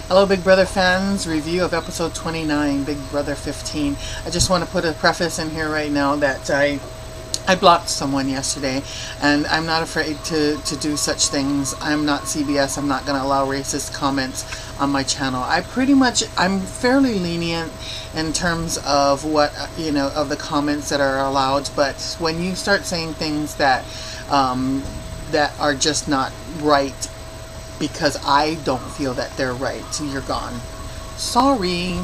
Hello, Big Brother fans. Review of episode 29, Big Brother 15. I just want to put a preface in here right now that I blocked someone yesterday, and I'm not afraid to do such things. I'm not CBS. I'm not going to allow racist comments on my channel. I'm fairly lenient in terms of what, of the comments that are allowed, but when you start saying things that are just not right, because I don't feel that they're right, you're gone. Sorry.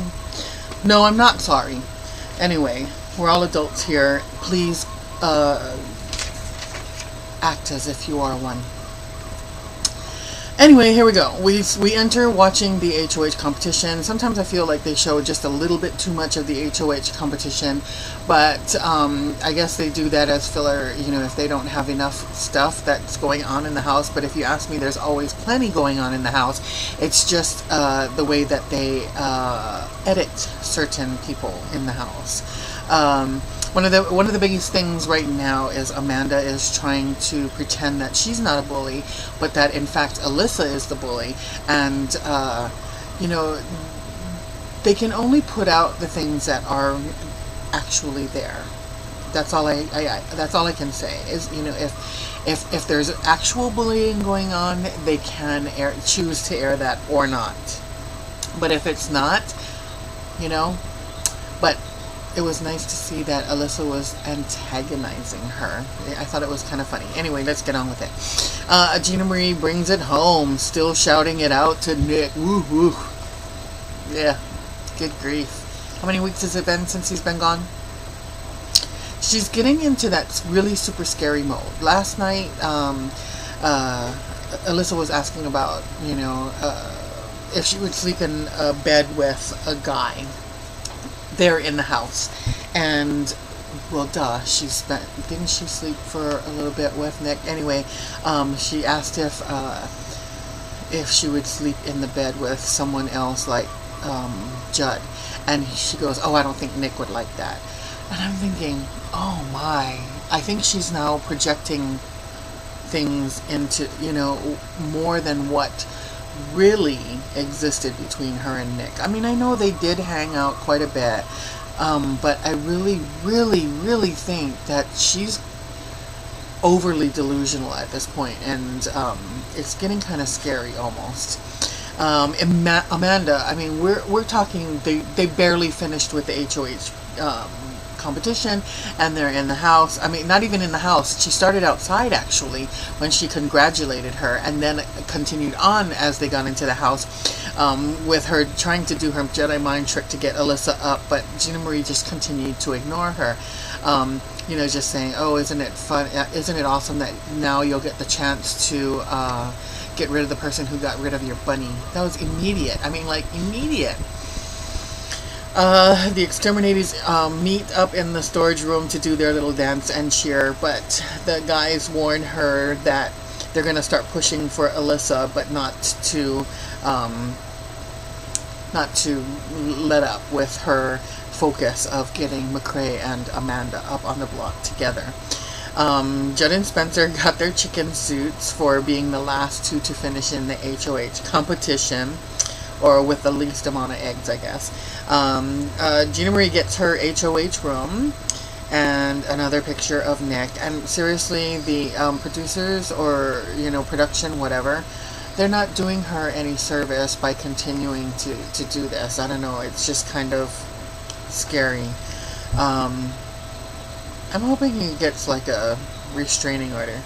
No, I'm not sorry. Anyway, we're all adults here. Please act as if you are one. Anyway, here we go. We enter watching the HOH competition. Sometimes I feel like they show just a little bit too much of the HOH competition, but I guess they do that as filler, if they don't have enough stuff that's going on in the house. But if you ask me, there's always plenty going on in the house. It's just the way that they edit certain people in the house. One of the biggest things right now is Amanda is trying to pretend that she's not a bully, but that in fact Alyssa is the bully, and they can only put out the things that are actually there. That's all that's all I can say is, if there's actual bullying going on, they can choose to air that or not. But if it's not, but it was nice to see that Alyssa was antagonizing her. I thought it was kind of funny. Anyway, let's get on with it. Gina Marie brings it home, still shouting it out to Nick. Woo woo. Yeah, good grief. How many weeks has it been since he's been gone? She's getting into that really super scary mode. Last night, Alyssa was asking about, if she would sleep in a bed with a guy there in the house, and well, duh, didn't she sleep for a little bit with Nick? Anyway, she asked if she would sleep in the bed with someone else like Judd, and she goes, oh, I don't think Nick would like that. And I'm thinking, oh my, I think she's now projecting things into, more than what really existed between her and Nick. I mean, I know they did hang out quite a bit, but I really, really, really think that she's overly delusional at this point, and it's getting kind of scary almost. Amanda, I mean, we're talking, they barely finished with the HOH competition, and they're in the house. I mean, not even in the house. She started outside, actually, when she congratulated her, and then continued on as they got into the house, with her trying to do her Jedi mind trick to get Alyssa up, but Gina Marie just continued to ignore her. Just saying, oh, isn't it fun? Isn't it awesome that now you'll get the chance to get rid of the person who got rid of your bunny? That was immediate. I mean, like, immediate. The exterminators meet up in the storage room to do their little dance and cheer, but the guys warn her that they're going to start pushing for Alyssa, but not to let up with her focus of getting McCrae and Amanda up on the block together. Judd and Spencer got their chicken suits for being the last two to finish in the HOH competition, or with the least amount of eggs, I guess. Gina Marie gets her HOH room, and another picture of Nick. And seriously, the producers, or production, whatever, they're not doing her any service by continuing to do this. I don't know, it's just kind of scary. I'm hoping he gets like a restraining order.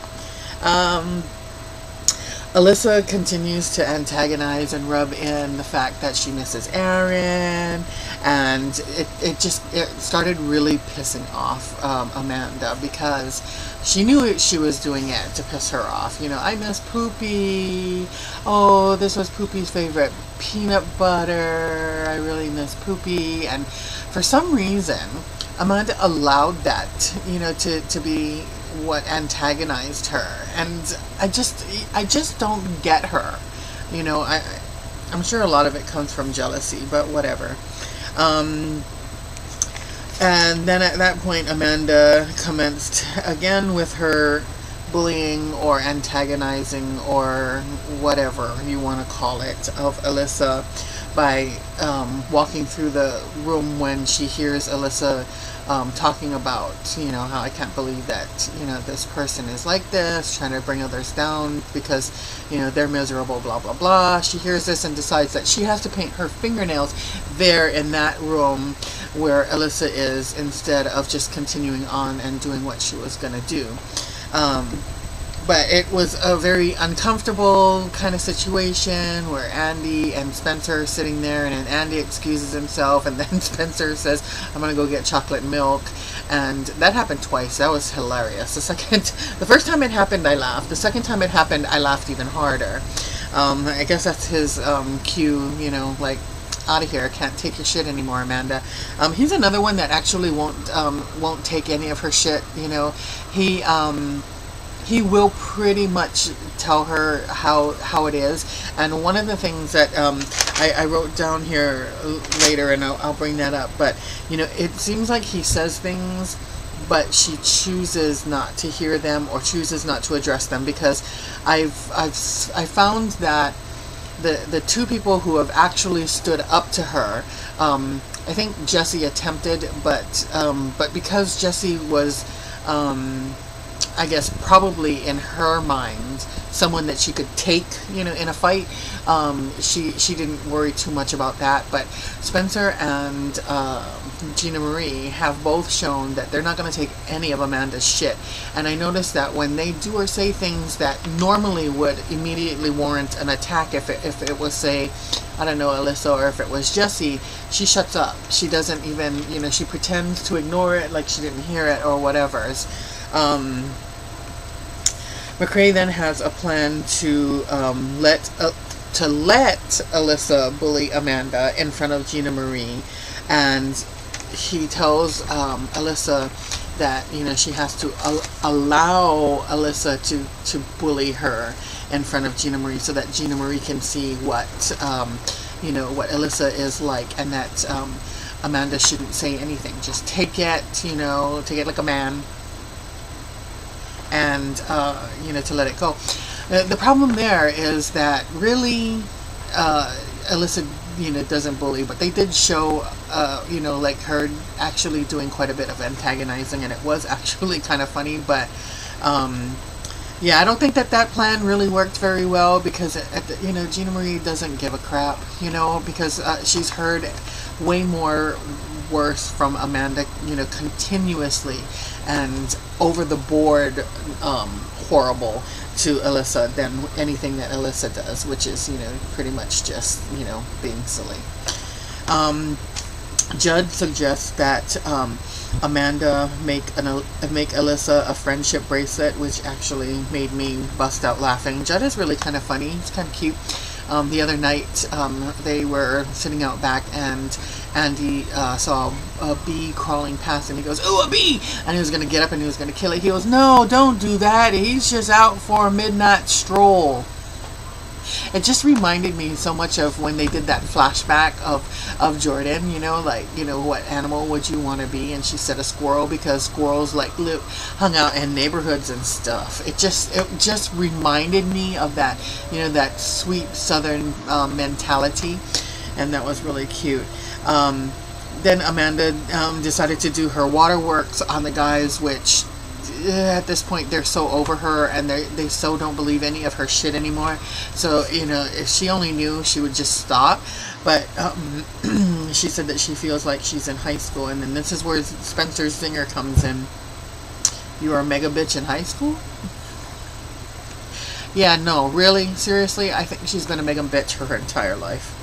Alyssa continues to antagonize and rub in the fact that she misses Aaron, and it started really pissing off Amanda, because she knew she was doing it to piss her off. I miss Poopy. Oh, this was Poopy's favorite peanut butter. I really miss Poopy. And for some reason, Amanda allowed that, to be what antagonized her, and I just don't get her. I'm sure a lot of it comes from jealousy, but whatever. And then at that point, Amanda commenced again with her bullying or antagonizing or whatever you want to call it of Alyssa by walking through the room when she hears Alyssa talking about, how I can't believe that, this person is like this, trying to bring others down because, they're miserable, blah, blah, blah. She hears this and decides that she has to paint her fingernails there in that room where Alyssa is, instead of just continuing on and doing what she was going to do. But it was a very uncomfortable kind of situation where Andy and Spencer are sitting there, and then Andy excuses himself, and then Spencer says, I'm going to go get chocolate milk. And that happened twice. That was hilarious. The first time it happened, I laughed. The second time it happened, I laughed even harder. I guess that's his cue, like, out of here. I can't take your shit anymore, Amanda. He's another one that actually won't take any of her shit. He will pretty much tell her how it is. And one of the things that I wrote down here later, and I'll bring that up, but it seems like he says things, but she chooses not to hear them or chooses not to address them, because I found that the two people who have actually stood up to her, I think Jessie attempted, but because Jessie was, I guess, probably in her mind someone that she could take, in a fight, she didn't worry too much about that. But Spencer and Gina Marie have both shown that they're not going to take any of Amanda's shit. And I noticed that when they do or say things that normally would immediately warrant an attack, if it was, say, I don't know, Alyssa, or if it was Jessie, she shuts up. She doesn't even, she pretends to ignore it like she didn't hear it or whatever. McCrae then has a plan to let Alyssa bully Amanda in front of Gina Marie, and he tells Alyssa that she has to allow Alyssa to bully her in front of Gina Marie, so that Gina Marie can see what what Alyssa is like, and that Amanda shouldn't say anything. Just take it, take it like a man. And to let it go. The problem there is that really Alyssa doesn't bully, but they did show like her actually doing quite a bit of antagonizing, and it was actually kind of funny. But yeah, I don't think that plan really worked very well, because Gina Marie doesn't give a crap, because she's heard way more worse from Amanda, continuously and over the board horrible to Alyssa than anything that Alyssa does, which is pretty much just being silly. Judd suggests that Amanda make Alyssa a friendship bracelet, which actually made me bust out laughing. Judd is really kind of funny. He's kind of cute. The other night, they were sitting out back, and Andy saw a bee crawling past, and he goes, "Ooh, a bee!" And he was going to get up and he was going to kill it. He goes, "No, don't do that. He's just out for a midnight stroll." It just reminded me so much of when they did that flashback of Jordan, what animal would you want to be? And she said a squirrel, because squirrels hung out in neighborhoods and stuff. It just reminded me of that, that sweet southern mentality, and that was really cute. Then Amanda decided to do her waterworks on the guys, which at this point they're so over her, and they so don't believe any of her shit anymore. So if she only knew, she would just stop. But she said that she feels like she's in high school, and then this is where Spencer's zinger comes in. You are a mega bitch in high school? Yeah, no, really, seriously, I think she's been a mega bitch her entire life,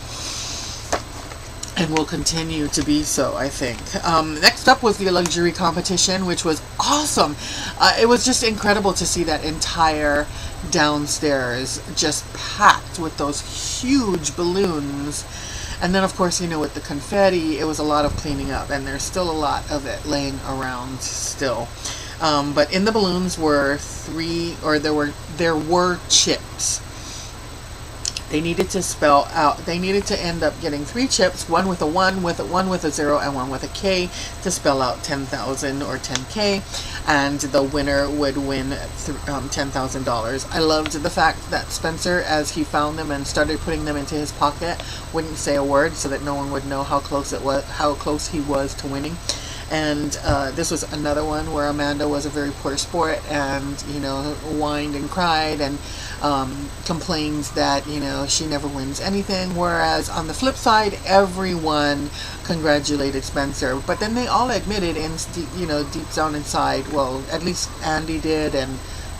and will continue to be so, I think. Next up was the luxury competition, which was awesome. It was just incredible to see that entire downstairs just packed with those huge balloons. And then, of course, with the confetti, it was a lot of cleaning up, and there's still a lot of it laying around still. But in the balloons were there were chips. They needed to spell out. They needed to end up getting 3 chips, one with a 1, one with a 0, and one with a K, to spell out 10,000 or 10K, and the winner would win $10,000. I loved the fact that Spencer, as he found them and started putting them into his pocket, wouldn't say a word so that no one would know how close he was to winning. And this was another one where Amanda was a very poor sport, and whined and cried and complains that she never wins anything. Whereas on the flip side, everyone congratulated Spencer, but then they all admitted deep down inside, well, at least Andy did, and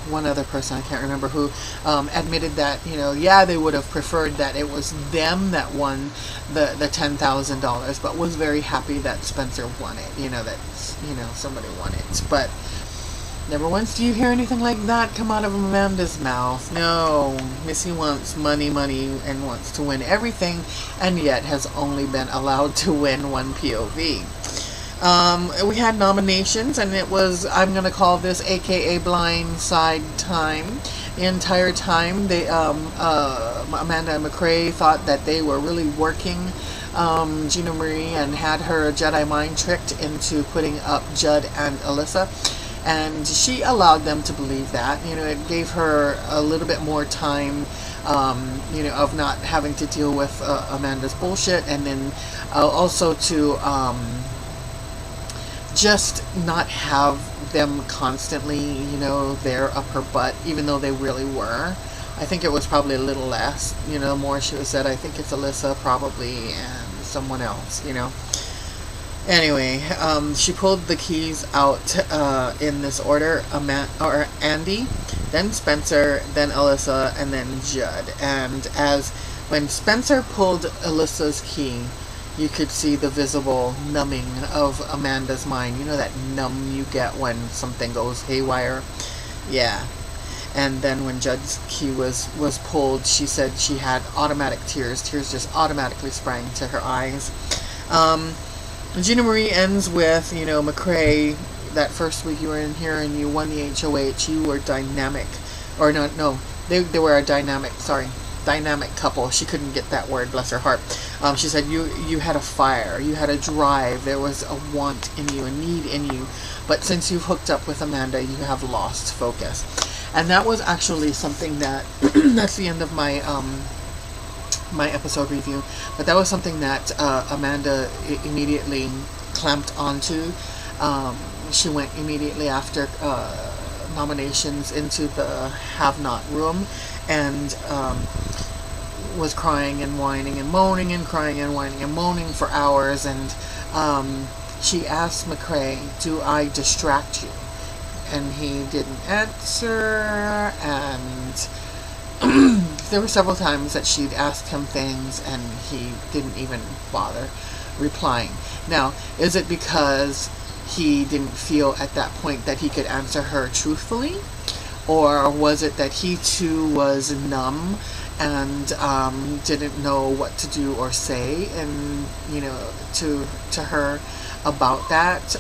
one other person, I can't remember who, admitted that they would have preferred that it was them that won the $10,000, but was very happy that Spencer won it. That somebody won it. But never once do you hear anything like that come out of Amanda's mouth. No, Missy wants money, and wants to win everything, and yet has only been allowed to win one POV. We had nominations, and it was, I'm going to call this AKA blind side time. The entire time, they, Amanda and McCrae thought that they were really working Gina Marie, and had her Jedi mind tricked into putting up Judd and Alyssa. And she allowed them to believe that. It gave her a little bit more time, of not having to deal with Amanda's bullshit, and then also to just not have them constantly, there up her butt, even though they really were. I think it was probably a little less, the more she was said, I think it's Alyssa probably, and someone else, Anyway, she pulled the keys out in this order: Andy, then Spencer, then Alyssa, and then Judd. And when Spencer pulled Alyssa's key, you could see the visible numbing of Amanda's mind. That numb you get when something goes haywire? Yeah. And then when Judd's key was pulled, she said she had automatic tears. Tears just automatically sprang to her eyes. Gina Marie ends with, McCrae, that first week you were in here and you won the HOH, you were dynamic. Or no, they were a dynamic couple. She couldn't get that word, bless her heart. She said you had a fire, you had a drive, there was a want in you, a need in you, but since you've hooked up with Amanda, you have lost focus. And that was actually something that that's the end of my my episode review, but that was something that Amanda immediately clamped onto. She went immediately after nominations into the have-not room, and was crying and whining and moaning and crying and whining and moaning for hours. And she asked McCrae, "Do I distract you?" And he didn't answer, and there were several times that she'd asked him things and he didn't even bother replying. Now, is it because he didn't feel at that point that he could answer her truthfully? Or was it that he too was numb and didn't know what to do or say, and to her about that?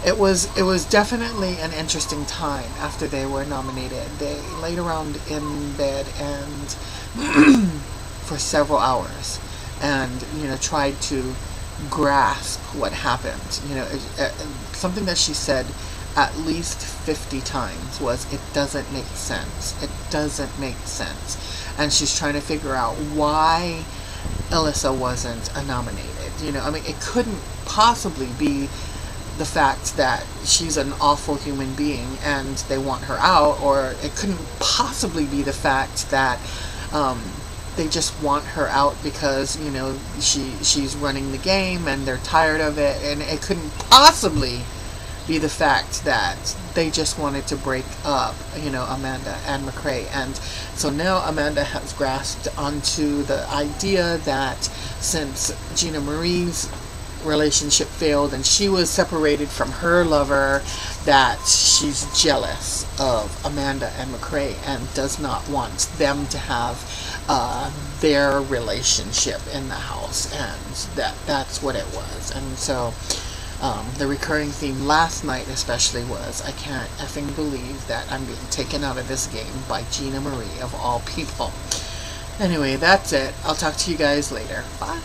It was definitely an interesting time after they were nominated. They laid around in bed and for several hours, and tried to grasp what happened. Something that she said at least 50 times was, "It doesn't make sense. It doesn't make sense." And she's trying to figure out why Alyssa wasn't nominated. It couldn't possibly be the fact that she's an awful human being and they want her out, or it couldn't possibly be the fact that they just want her out because she's running the game and they're tired of it, and it couldn't possibly be the fact that they just wanted to break up Amanda and McCrae. And so now Amanda has grasped onto the idea that since Gina Marie's relationship failed and she was separated from her lover, that she's jealous of Amanda and McCrae and does not want them to have their relationship in the house, and that's what it was. And so the recurring theme last night especially was, I can't effing believe that I'm being taken out of this game by Gina Marie of all people. Anyway, that's it. I'll talk to you guys later. Bye.